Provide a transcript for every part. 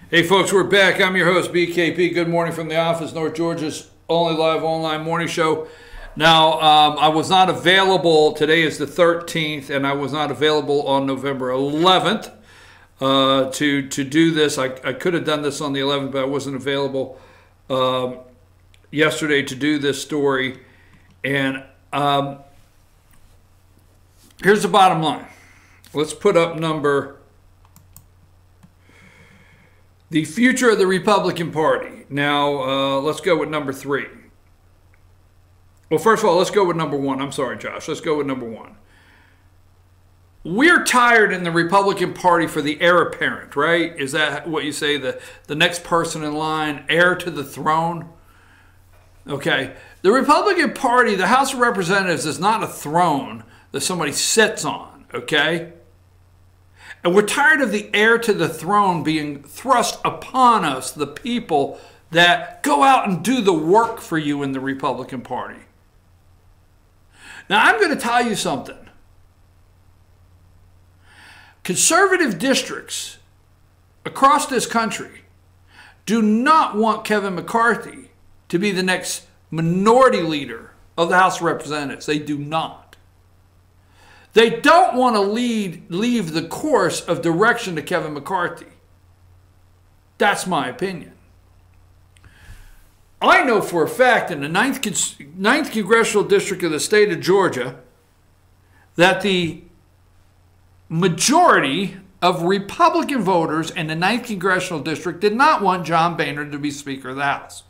Hey folks, we're back. I'm your host, BKP. Good morning from the office, North Georgia's only live online morning show. Now, I was not available. Today is the 13th, and I was not available on November 11th to do this. I could have done this on the 11th, but I wasn't available yesterday to do this story. And here's the bottom line. Let's put up the future of the Republican Party. Now, let's go with number 3. Well, first of all, let's go with number 1. I'm sorry, Josh. Let's go with number 1. We're tired in the Republican Party for the heir apparent, right? Is that what you say? The next person in line, heir to the throne? Okay. The Republican Party, the House of Representatives, is not a throne that somebody sits on, okay? And we're tired of the heir to the throne being thrust upon us, the people that go out and do the work for you in the Republican Party. Now, I'm going to tell you something. Conservative districts across this country do not want Kevin McCarthy to be the next minority leader of the House of Representatives. They do not. They don't want to leave the course of direction to Kevin McCarthy. That's my opinion. I know for a fact in the 9th Congressional District of the state of Georgia that the majority of Republican voters in the 9th Congressional District did not want John Boehner to be Speaker of the House.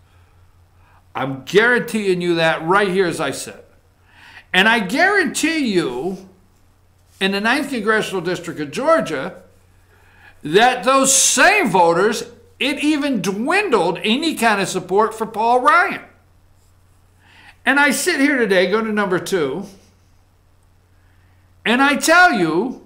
I'm guaranteeing you that right here, as I said. And I guarantee you, in the 9th Congressional District of Georgia, that those same voters, it even dwindled any kind of support for Paul Ryan. And I sit here today, go to number 2, and I tell you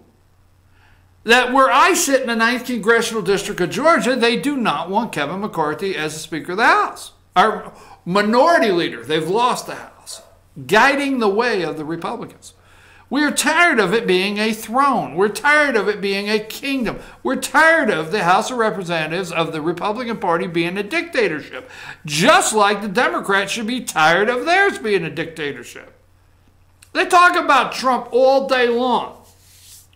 that where I sit in the 9th Congressional District of Georgia, they do not want Kevin McCarthy as the Speaker of the House. Our minority leader, they've lost the House, guiding the way of the Republicans. We are tired of it being a throne. We're tired of it being a kingdom. We're tired of the House of Representatives of the Republican Party being a dictatorship, just like the Democrats should be tired of theirs being a dictatorship. They talk about Trump all day long.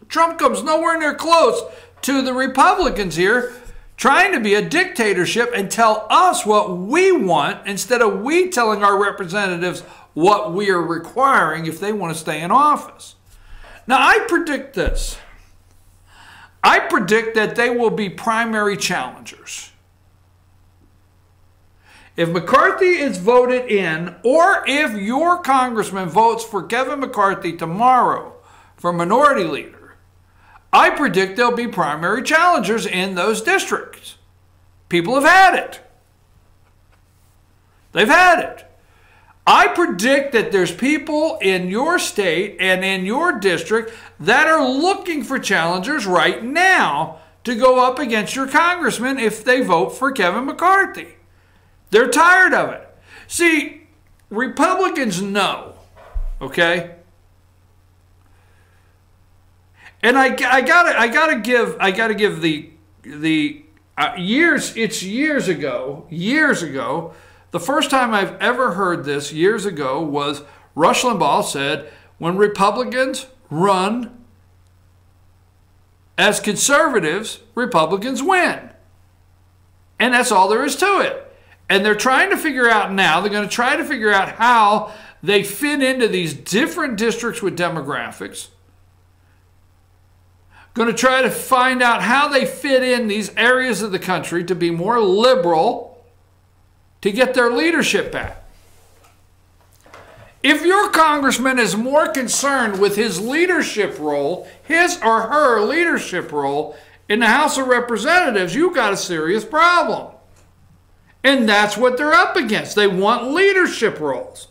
Trump comes nowhere near close to the Republicans here trying to be a dictatorship and tell us what we want instead of we telling our representatives what we are requiring if they want to stay in office. Now, I predict this. I predict that they will be primary challengers. If McCarthy is voted in, or if your congressman votes for Kevin McCarthy tomorrow for minority leader, I predict there'll be primary challengers in those districts. People have had it. They've had it. I predict that there's people in your state and in your district that are looking for challengers right now to go up against your congressman if they vote for Kevin McCarthy. They're tired of it. See, Republicans know, okay? And I gotta give the years ago. The first time I've ever heard this years ago was Rush Limbaugh said, when Republicans run as conservatives, Republicans win. And that's all there is to it. And they're trying to figure out now, they're going to try to figure out how they fit into these different districts with demographics. Going to try to find out how they fit in these areas of the country to be more liberal, to get their leadership back. If your congressman is more concerned with his leadership role, his or her leadership role in the House of Representatives, you've got a serious problem. And that's what they're up against. They want leadership roles.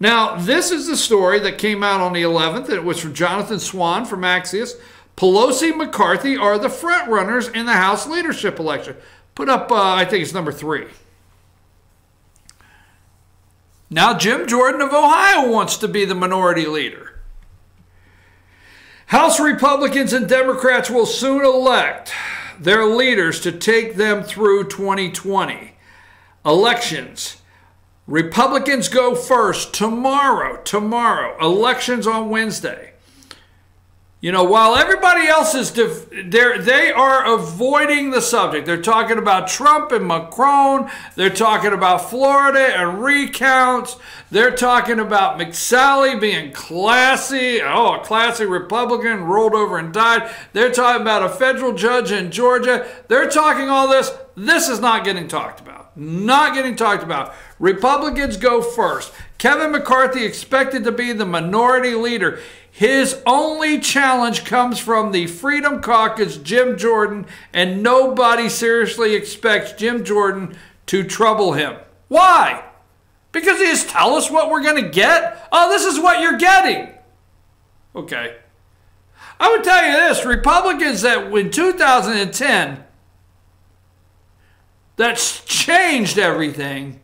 Now, this is the story that came out on the 11th. It was from Jonathan Swan from Axios. Pelosi, McCarthy are the front runners in the House leadership election. Put up, I think it's number 3. Now Jim Jordan of Ohio wants to be the minority leader. House Republicans and Democrats will soon elect their leaders to take them through 2020. Elections. Republicans go first tomorrow. Elections on Wednesday. You know, while everybody else is, they are avoiding the subject. They're talking about Trump and Macron. They're talking about Florida and recounts. They're talking about McSally being classy. Oh, a classy Republican rolled over and died. They're talking about a federal judge in Georgia. They're talking all this. This is not getting talked about. Not getting talked about. Republicans go first. Kevin McCarthy expected to be the minority leader. His only challenge comes from the Freedom Caucus, Jim Jordan, and nobody seriously expects Jim Jordan to trouble him. Why? Because he just tell us what we're going to get? Oh, this is what you're getting. Okay. I would tell you this, Republicans that in 2010, that changed everything,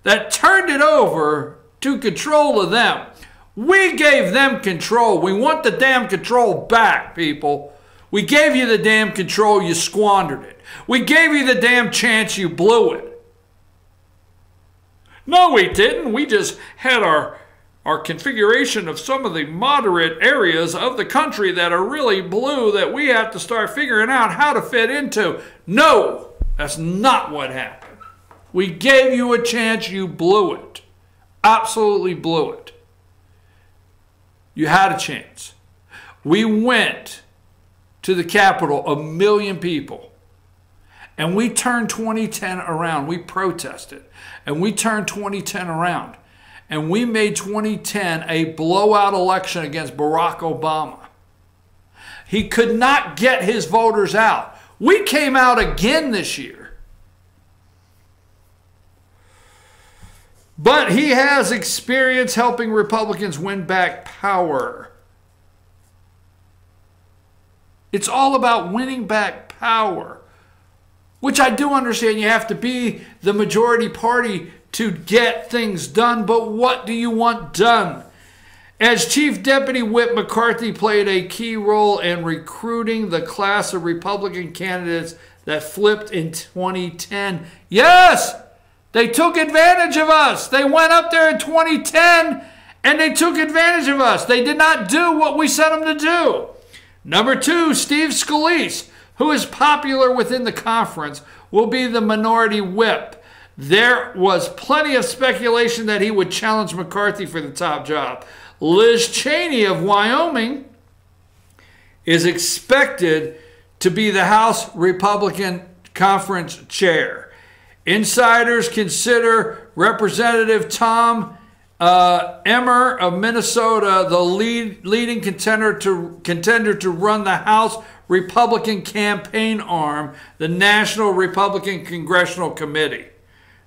that turned it over to control of them. We gave them control. We want the damn control back, people. We gave you the damn control, you squandered it. We gave you the damn chance, you blew it. No, we didn't. We just had our configuration of some of the moderate areas of the country that are really blue that we have to start figuring out how to fit into. No, that's not what happened. We gave you a chance, you blew it. Absolutely blew it. You had a chance. We went to the Capitol, 1 million people, and we turned 2010 around. We protested, and we turned 2010 around, and we made 2010 a blowout election against Barack Obama. He could not get his voters out. We came out again this year. But he has experience helping Republicans win back power. It's all about winning back power, which I do understand. You have to be the majority party to get things done, but what do you want done? As Chief Deputy Whip, McCarthy played a key role in recruiting the class of Republican candidates that flipped in 2010. Yes! They took advantage of us. They went up there in 2010 and they took advantage of us. They did not do what we sent them to do. Number 2, Steve Scalise, who is popular within the conference, will be the minority whip. There was plenty of speculation that he would challenge McCarthy for the top job. Liz Cheney of Wyoming is expected to be the House Republican Conference chair. Insiders consider Representative Tom Emmer of Minnesota the leading contender to run the House Republican campaign arm, the National Republican Congressional Committee.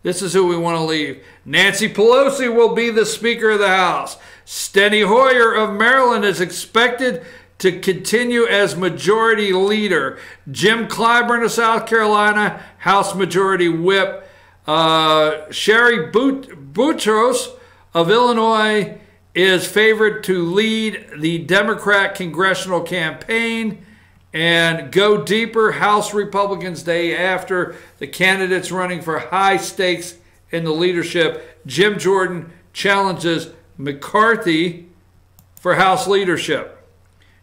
This is who we want to leave. Nancy Pelosi will be the Speaker of the House. Steny Hoyer of Maryland is expected to continue as Majority Leader. Jim Clyburn of South Carolina, House Majority Whip. Sherry Boutros of Illinois is favored to lead the Democrat congressional campaign. And go deeper, House Republicans day after. The candidates running for high stakes in the leadership. Jim Jordan challenges McCarthy for House leadership.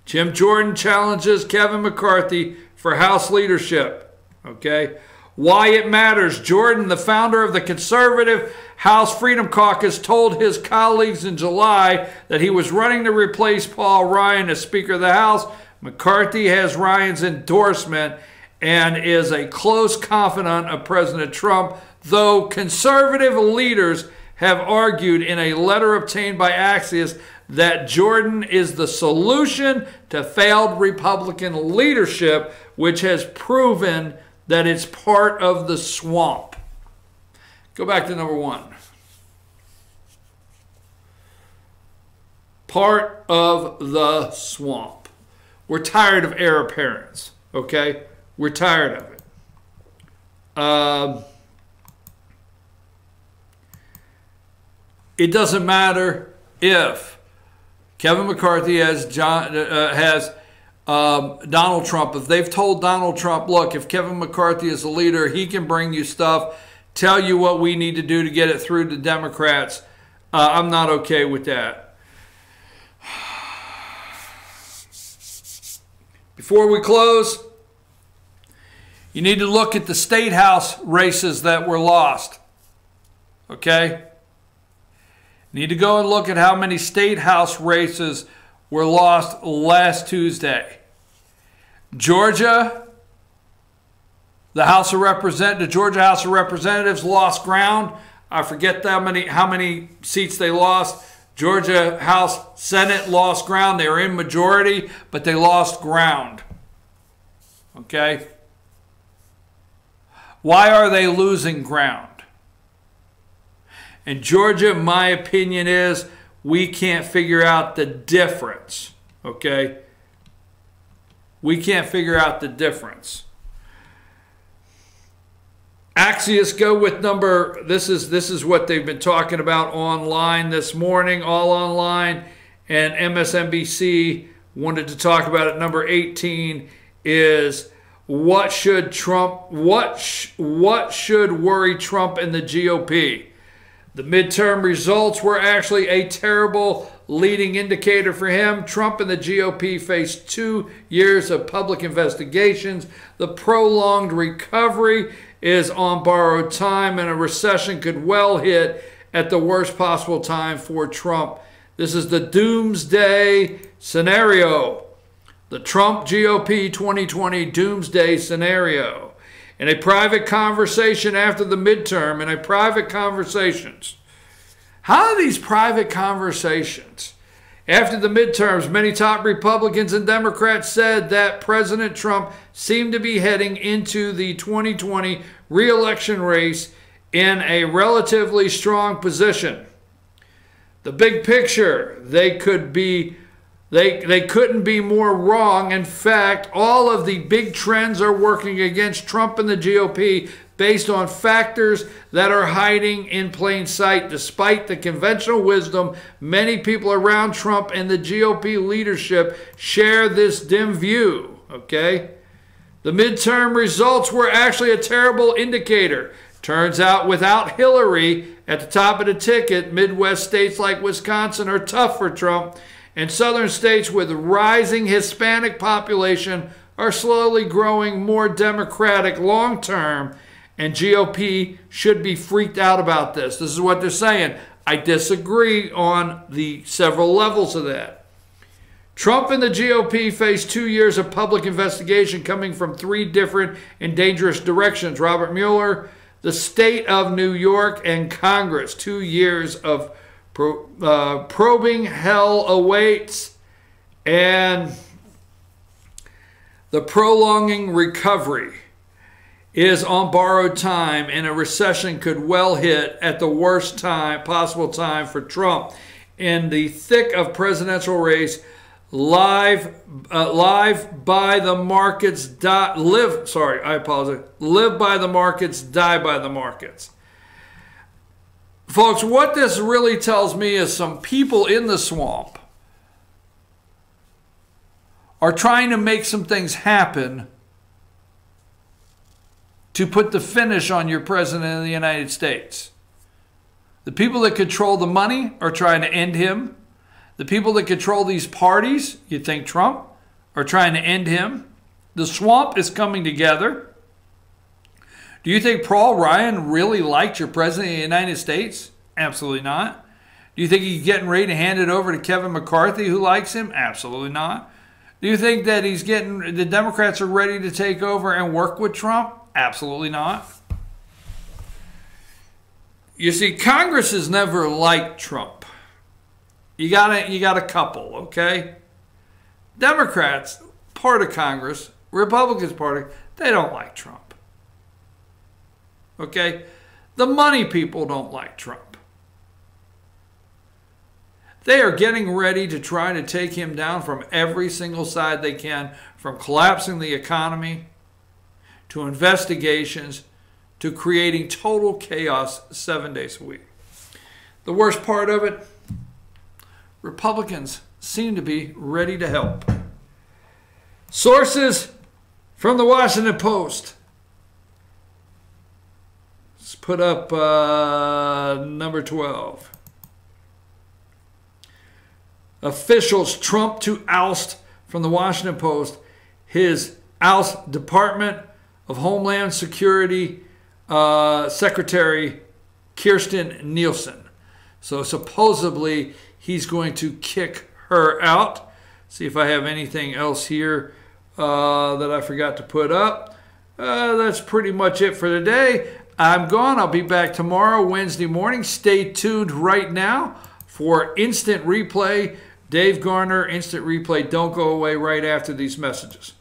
Jim Jordan challenges Kevin McCarthy for House leadership. Okay? Why it matters. Jordan, the founder of the conservative House Freedom Caucus, told his colleagues in July that he was running to replace Paul Ryan as Speaker of the House. McCarthy has Ryan's endorsement and is a close confidant of President Trump, though conservative leaders have argued in a letter obtained by Axios that Jordan is the solution to failed Republican leadership, which has proven that it's part of the swamp. Go back to number 1. Part of the swamp. We're tired of heir apparents, okay? We're tired of it. It doesn't matter if Kevin McCarthy has Donald Trump, if they've told Donald Trump, look, if Kevin McCarthy is a leader, he can bring you stuff, tell you what we need to do to get it through to Democrats, I'm not okay with that. Before we close, you need to look at the state house races that were lost. Okay? You need to go and look at how many state house races were lost last Tuesday. Georgia, the Georgia House of Representatives lost ground. I forget how many seats they lost. Georgia House Senate lost ground. They were in majority, but they lost ground. Okay? Why are they losing ground? In Georgia, my opinion is we can't figure out the difference. Okay? We can't figure out the difference. Axios go with number, this is what they've been talking about online this morning, all online, and MSNBC wanted to talk about it. Number 18 is what should worry Trump and the GOP? The midterm results were actually a terrible leading indicator for him. Trump and the GOP faced 2 years of public investigations. The prolonged recovery is on borrowed time, and a recession could well hit at the worst possible time for Trump. This is the doomsday scenario. The Trump GOP 2020 doomsday scenario. In a private conversation after the midterm, how are these private conversations? After the midterms, many top Republicans and Democrats said that President Trump seemed to be heading into the 2020 re-election race in a relatively strong position. The big picture, they couldn't be more wrong. In fact, all of the big trends are working against Trump and the GOP based on factors that are hiding in plain sight. Despite the conventional wisdom, many people around Trump and the GOP leadership share this dim view. Okay? The midterm results were actually a terrible indicator. Turns out without Hillary at the top of the ticket, Midwest states like Wisconsin are tough for Trump, and southern states with rising Hispanic population are slowly growing more Democratic long term, and GOP should be freaked out about this. This is what they're saying. I disagree on the several levels of that. Trump and the GOP face 2 years of public investigation coming from 3 different and dangerous directions. Robert Mueller, the state of New York, and Congress. 2 years of probing hell awaits, and the prolonging recovery is on borrowed time, and a recession could well hit at the worst possible time for Trump. In the thick of presidential race, live by the markets, live by the markets, die by the markets. Folks, what this really tells me is some people in the swamp are trying to make some things happen to put the finish on your president of the United States. The people that control the money are trying to end him. The people that control these parties, you think Trump, are trying to end him. The swamp is coming together. Do you think Paul Ryan really liked your president of the United States? Absolutely not. Do you think he's getting ready to hand it over to Kevin McCarthy, who likes him? Absolutely not. Do you think that the Democrats are ready to take over and work with Trump? Absolutely not. You see, Congress has never liked Trump. You got a couple, okay? Democrats, part of Congress, Republicans, they don't like Trump. Okay? The money people don't like Trump. They are getting ready to try to take him down from every single side they can, from collapsing the economy to investigations to creating total chaos 7 days a week. The worst part of it, Republicans seem to be ready to help. Sources from the Washington Post. Let's put up number 12. Officials Trump to oust from the Washington Post. His oust Department of Homeland Security Secretary Kirstjen Nielsen. So supposedly he's going to kick her out. See if I have anything else here that I forgot to put up. That's pretty much it for today. I'm gone. I'll be back tomorrow, Wednesday morning. Stay tuned right now for Instant Replay. Dave Garner, Instant Replay. Don't go away right after these messages.